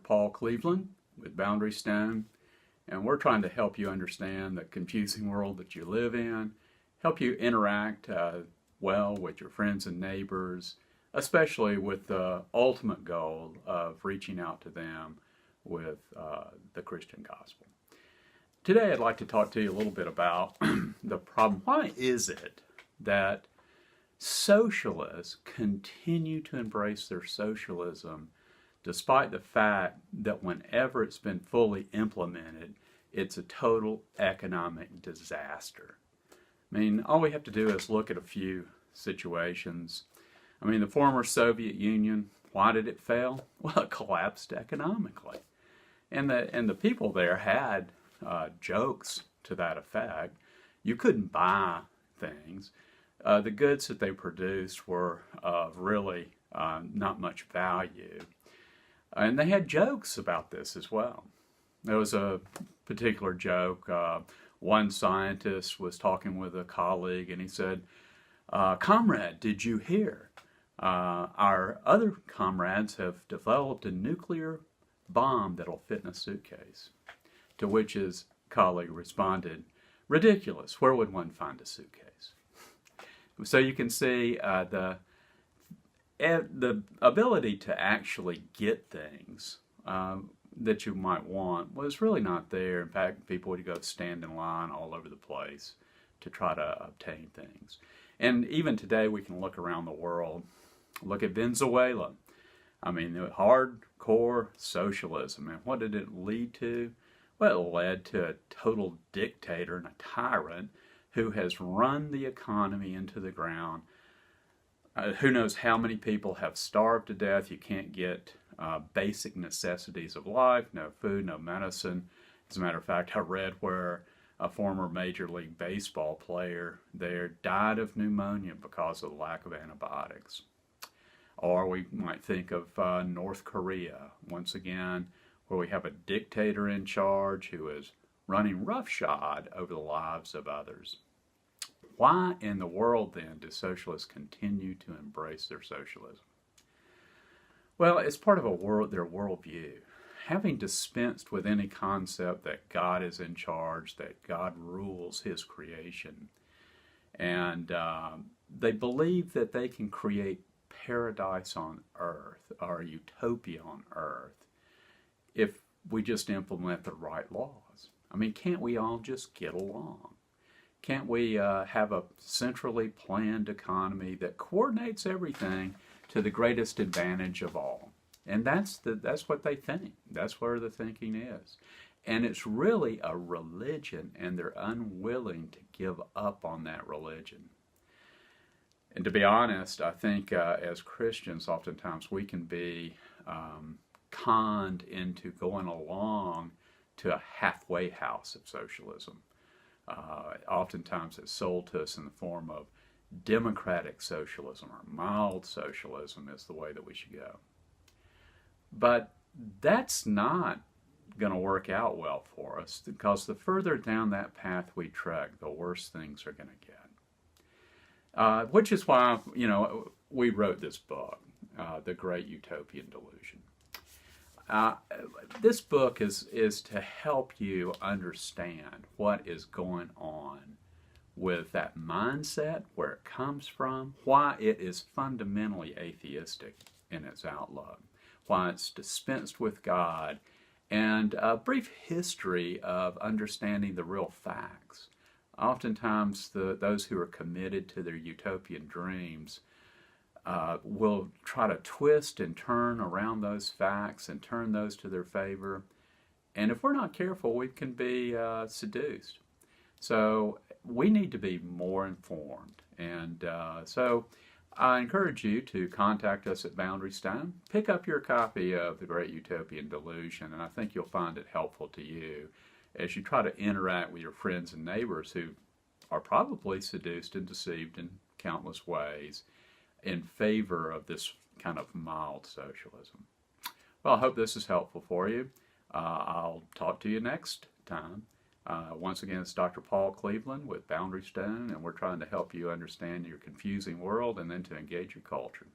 Paul Cleveland with Boundary Stone, and we're trying to help you understand the confusing world that you live in, help you interact well with your friends and neighbors, especially with the ultimate goal of reaching out to them with the Christian gospel. Today I'd like to talk to you a little bit about the problem. Why is it that socialists continue to embrace their socialism despite the fact that whenever it's been fully implemented, it's a total economic disaster? I mean, all we have to do is look at a few situations. I mean, the former Soviet Union, why did it fail? Well, it collapsed economically. And the people there had jokes to that effect. You couldn't buy things. The goods that they produced were really not much value. And they had jokes about this as well. There was a particular joke. One scientist was talking with a colleague and he said, "Comrade, did you hear? Our other comrades have developed a nuclear bomb that'll fit in a suitcase." To which his colleague responded, "Ridiculous, where would one find a suitcase?" So you can see the ability to actually get things that you might want was really not there. In fact, people would go stand in line all over the place to try to obtain things. And even today we can look around the world. Look at Venezuela. I mean, hardcore socialism. And what did it lead to? Well, it led to a total dictator and a tyrant who has run the economy into the ground. Who knows how many people have starved to death. You can't get basic necessities of life, no food, no medicine. As a matter of fact, I read where a former Major League Baseball player there died of pneumonia because of the lack of antibiotics. Or we might think of North Korea, once again, where we have a dictator in charge who is running roughshod over the lives of others. Why in the world then do socialists continue to embrace their socialism? Well, it's part of their worldview. Having dispensed with any concept that God is in charge, that God rules His creation, and they believe that they can create paradise on earth, or utopia on earth, if we just implement the right laws. I mean, can't we all just get along? Can't we have a centrally planned economy that coordinates everything to the greatest advantage of all? And that's what they think. That's where the thinking is. And it's really a religion, and they're unwilling to give up on that religion. And to be honest, I think as Christians, oftentimes we can be conned into going along to a halfway house of socialism. Oftentimes it's sold to us in the form of democratic socialism, or mild socialism is the way that we should go. But that's not going to work out well for us, because the further down that path we trek, the worse things are going to get. Which is why, we wrote this book, The Great Utopian Delusion. This book is to help you understand what is going on with that mindset, where it comes from, why it is fundamentally atheistic in its outlook, why it's dispensed with God, and a brief history of understanding the real facts. Oftentimes, those who are committed to their utopian dreams will try to twist and turn around those facts and turn those to their favor. And if we're not careful, we can be seduced. So we need to be more informed. And so I encourage you to contact us at Boundary Stone. Pick up your copy of The Great Utopian Delusion, and I think you'll find it helpful to you as you try to interact with your friends and neighbors who are probably seduced and deceived in countless ways in favor of this kind of mild socialism. Well, I hope this is helpful for you. I'll talk to you next time. Once again, it's Dr. Paul Cleveland with Boundary Stone, and we're trying to help you understand your confusing world and then to engage your culture.